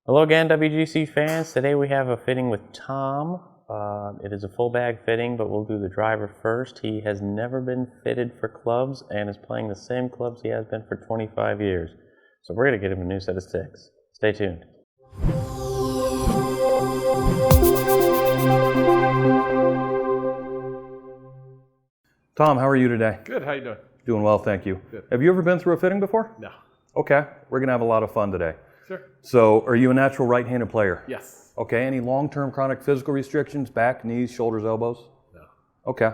Hello again, WGC fans. Today we have a fitting with Tom. It is a full bag fitting, but we'll do the driver first. He has never been fitted for clubs and is playing the same clubs he has been for 25 years. So we're going to get him a new set of sticks. Stay tuned. Tom, how are you today? Good, how you doing? Doing well, thank you. Good. Have you ever been through a fitting before? No. Okay, we're going to have a lot of fun today. Sure. So, are you a natural right-handed player? Yes. Okay, any long-term chronic physical restrictions, back, knees, shoulders, elbows? No. Okay.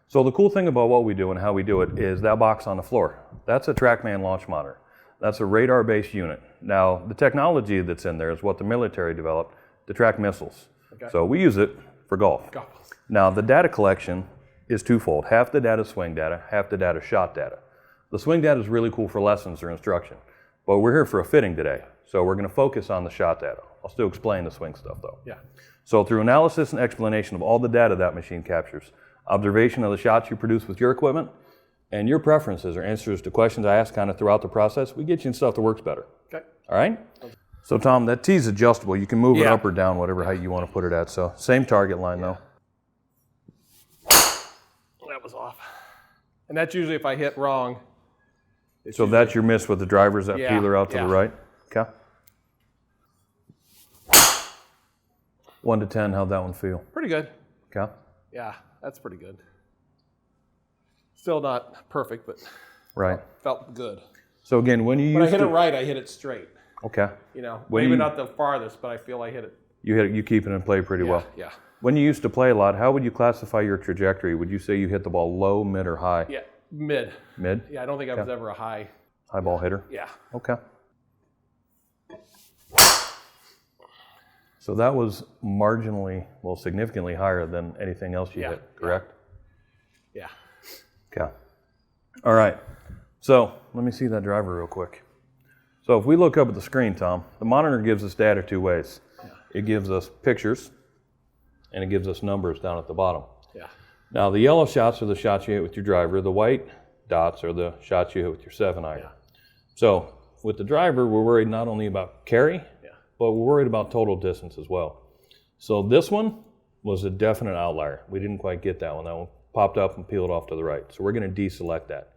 So the cool thing about what we do and how we do it is that box on the floor. That's a TrackMan launch monitor. That's a radar-based unit. Now, the technology that's in there is what the military developed to track missiles. Okay. So we use it for golf. Golf. Now, the data collection is twofold. Half the data is swing data, half the data is shot data. The swing data is really cool for lessons or instruction, but we're here for a fitting today, so we're going to focus on the shot data. I'll still explain the swing stuff though. Yeah. So through analysis and explanation of all the data that machine captures, observation of the shots you produce with your equipment, and your preferences or answers to questions I ask kind of throughout the process, we get you in stuff that works better. Okay. All right? So Tom, that tee's adjustable. You can move it Yeah. up or down, whatever height you want to put it at. So same target line though. That was off. And that's usually if I hit wrong. So that's your miss with the drivers, that Yeah, peeler out to yeah. the right? Okay. 1 to 10, how'd that one feel? Pretty good. Okay. Yeah, that's pretty good. Still not perfect, but Right. felt good. So again, when you When I use hit it right, I hit it straight. Okay. You know, When maybe you- not the farthest, but I feel I hit it. You hit it, you keep it in play pretty well. Yeah. When you used to play a lot, how would you classify your trajectory? Would you say you hit the ball low, mid, or high? Yeah. Mid. Mid? Yeah, I don't think I was ever a high. High ball hitter? Yeah. Okay. So that was marginally, well, significantly higher than anything else you Yeah. hit, correct? Yeah. Okay. All right. So let me see that driver real quick. So if we look up at the screen, Tom, the monitor gives us data two ways. It gives us pictures, and it gives us numbers down at the bottom. Yeah. Now, the yellow shots are the shots you hit with your driver. The white dots are the shots you hit with your 7-iron. Yeah. So with the driver, we're worried not only about carry, Yeah. but we're worried about total distance as well. So this one was a definite outlier. We didn't quite get that one. That one popped up and peeled off to the right. So we're going to deselect that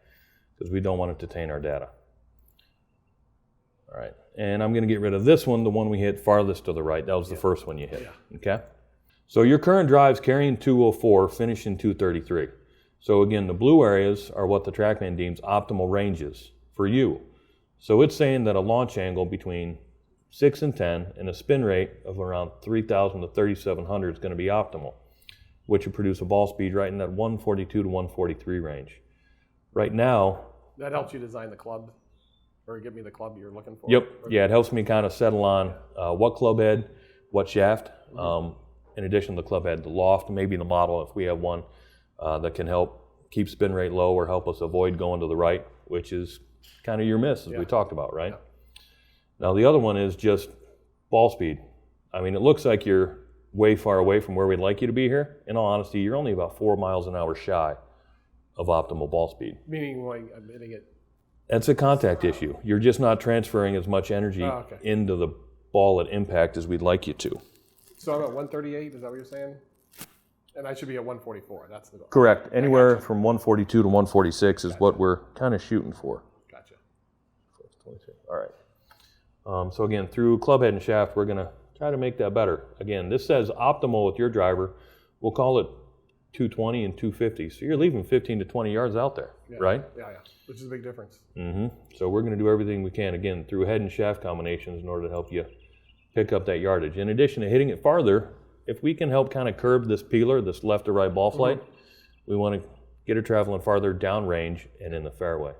because we don't want it to taint our data. All right. And I'm going to get rid of this one, the one we hit farthest to the right. That was the first one you hit. Yeah. Okay? So your current drive's carrying 204, finishing 233. So again, the blue areas are what the TrackMan deems optimal ranges for you. So it's saying that a launch angle between 6 and 10 and a spin rate of around 3,000 to 3,700 is going to be optimal, which would produce a ball speed right in that 142 to 143 range. Right now, That helps you design the club, or give me the club you're looking for. yep, yeah, it helps me kind of settle on what club head, what shaft. In addition to the club head, the loft, maybe the model if we have one that can help keep spin rate low or help us avoid going to the right, which is kind of your miss, as we talked about, right? Yeah. Now the other one is just ball speed. I mean, it looks like you're way far away from where we'd like you to be here. In all honesty, you're only about 4 miles an hour shy of optimal ball speed. Meaning like I'm hitting it. That's a contact issue. You're just not transferring as much energy into the ball at impact as we'd like you to. So I'm at 138, is that what you're saying? And I should be at 144, that's the goal. Correct. Anywhere from 142 to 146 is what we're kind of shooting for. Gotcha. All right. So again, through club head and shaft, we're going to try to make that better. Again, this says optimal with your driver. We'll call it 220 and 250. So you're leaving 15 to 20 yards out there, right? Yeah, which is a big difference. So we're going to do everything we can, again, through head and shaft combinations in order to help you pick up that yardage. In addition to hitting it farther, if we can help kind of curb this peeler, this left to right ball flight, we want to get it traveling farther downrange and in the fairway.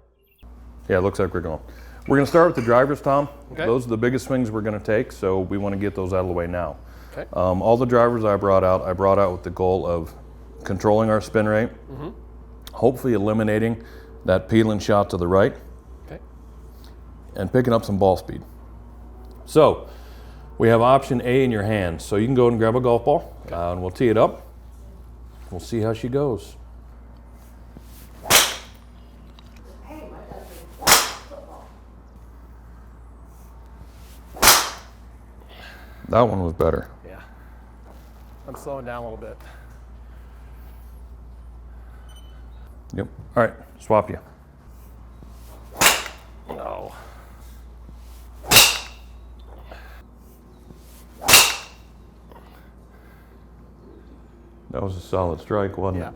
Yeah, it looks like we're going. We're going to start with the drivers, Tom. Okay. Those are the biggest swings we're going to take, so we want to get those out of the way now. Okay. All the drivers I brought out with the goal of controlling our spin rate, hopefully eliminating that peeling shot to the right, Okay. and picking up some ball speed. So we have option A in your hand. So you can go and grab a golf ball, and we'll tee it up. We'll see how she goes. That one was better. Yeah. I'm slowing down a little bit. Yep. All right, swap you. No. That was a solid strike, wasn't Yeah. it?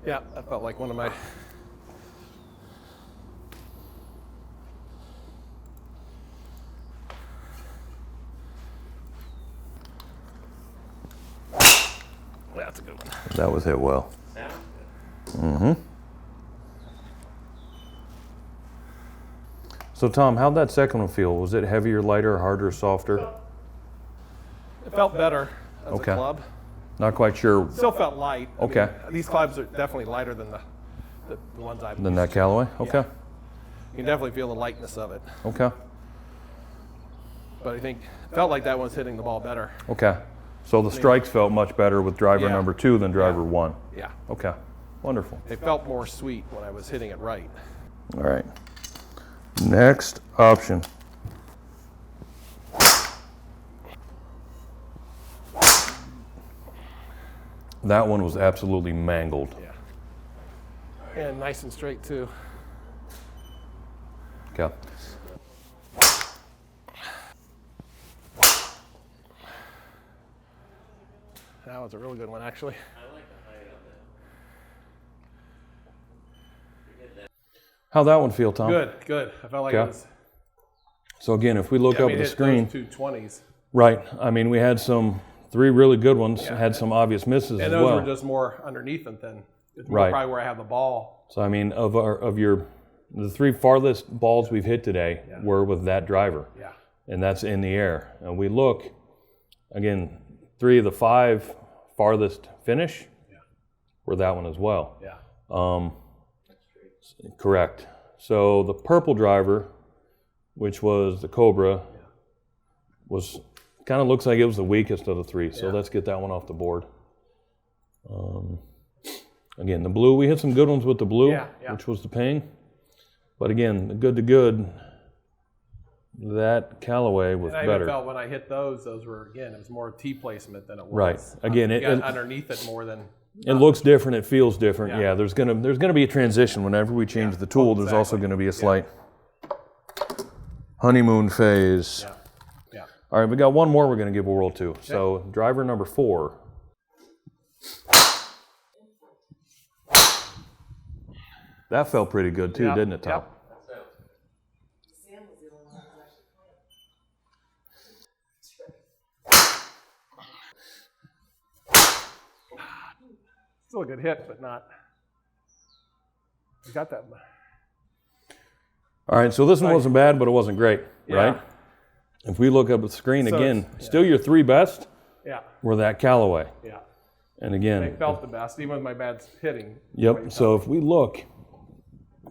Yeah, that felt like one of my. That's a good one. That was hit well. So Tom, how'd that second one feel? Was it heavier, lighter, harder, softer? It felt better as Okay. a club. Not quite sure. Still felt light. I Okay. mean, these clubs are definitely lighter than the ones I've Than used. that Callaway? Okay. You can definitely feel the lightness of it. Okay. But I think felt like that one's hitting the ball better. Okay. So the strikes felt much better with driver Yeah. number 2 than driver 1. Yeah. Okay. Wonderful. It felt more sweet when I was hitting it right. All right. Next option. That one was absolutely mangled. Yeah. And nice and straight too. Okay. That was a really good one actually. How'd that one feel, Tom? Good, good. I felt like Okay. it was. So again, if we look I up mean, at the hit screen, those 220s. right? I mean, we had three really good ones, had some obvious misses And as those well. were just more underneath them than it's more Right. probably where I have the ball. So I mean, the 3 farthest balls we've hit today were with that driver, Yeah. and that's in the air. And we look again, 3 of the 5 farthest finish were that one as well. Yeah. Correct. So the purple driver, which was the Cobra, was kind of looks like it was the weakest of the 3. So let's get that one off the board. Again, the blue, we hit some good ones with the blue, Yeah, yeah. which was the Ping. But again, the good to good, that Callaway was And I even better. felt when I hit those were, again, it was more T placement than it was. Right. Again, You got it underneath it more than. It looks different. It feels different. Yeah. Yeah, there's gonna be a transition whenever we change the tool. There's also exactly. going to be a slight honeymoon phase. Yeah. Yeah. All right, we got one more we're going to give a whirl to. So driver number 4. That felt pretty good too, Yep, didn't it, Tom? yep. Still a good hit, but not. You got that. All right, so this one wasn't bad, but it wasn't great, Yeah. right? If we look up at the screen So again, it's- still your 3 best Yeah. were that Callaway. Yeah. And They again, felt the best, even with my bad hitting. yep. So if we look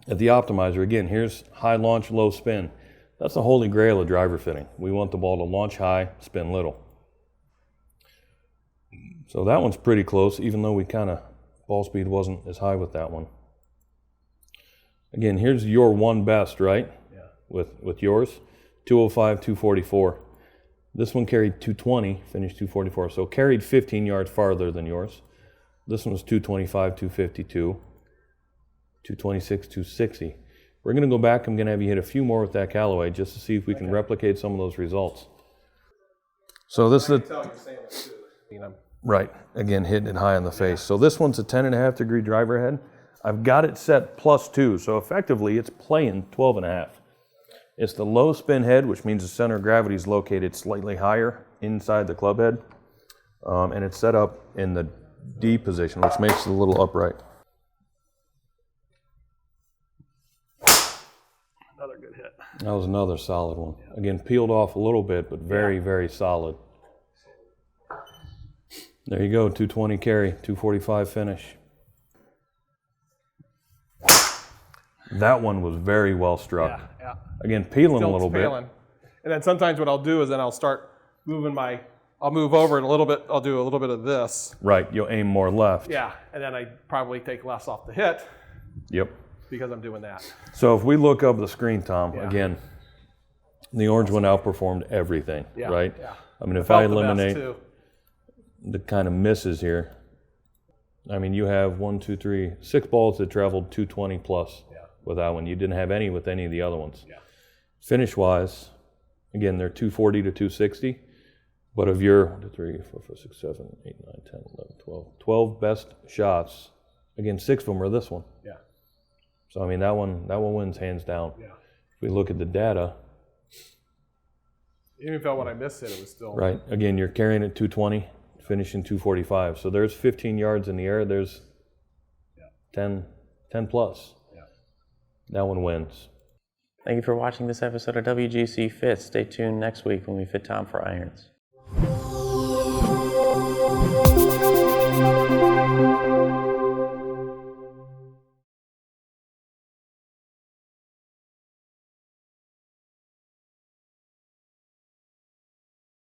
at the optimizer again, here's high launch, low spin. That's the holy grail of driver fitting. We want the ball to launch high, spin little. So that one's pretty close, even though ball speed wasn't as high with that one. Again, here's your one best, right? Yeah. With yours, 205, 244. This one carried 220, finished 244, so carried 15 yards farther than yours. This one was 225, 252, 226, 260. We're going to go back. I'm going to have you hit a few more with that Callaway just to see if we can replicate some of those results. So this is Tell you're saying it too. You know, right. Again, hitting it high in the face. So this one's a 10.5 degree driver head. I've got it set +2, so effectively it's playing 12.5. It's the low spin head, which means the center of gravity is located slightly higher inside the club head. And it's set up in the D position, which makes it a little upright. another good hit. That was another solid one. Again, peeled off a little bit, but very, very solid. There you go, 220 carry, 245 finish. That one was very well struck. Yeah, yeah. Again, peeling Still a little bit. failing. And then sometimes what I'll do is then I'll start moving I'll move over it a little bit. I'll do a little bit of this. Right, you'll aim more left. Yeah, and then I probably take less off the hit Yep. because I'm doing that. So if we look up the screen, Tom, Yeah. again, the orange one outperformed everything, Yeah, right? yeah. I mean, if Felt I the best, eliminate too. the kind of misses here, I mean, you have 6 balls that traveled 220 plus with that one. You didn't have any with any of the other ones. Finish wise, again, they're 240 to 260. But of your 1, 2, 3, 4, 5, 6, 7, 8, 9, 10, 11, 12 best shots, again, 6 of them are this one. Yeah. So I mean, that one wins hands down. Yeah. If we look at the data, Even felt when I missed it, it was still. right? Again, you're carrying at 220, finishing 245. So there's 15 yards in the air. There's 10 plus. Yeah. That one wins. Thank you for watching this episode of WGC Fits. Stay tuned next week when we fit Tom for irons.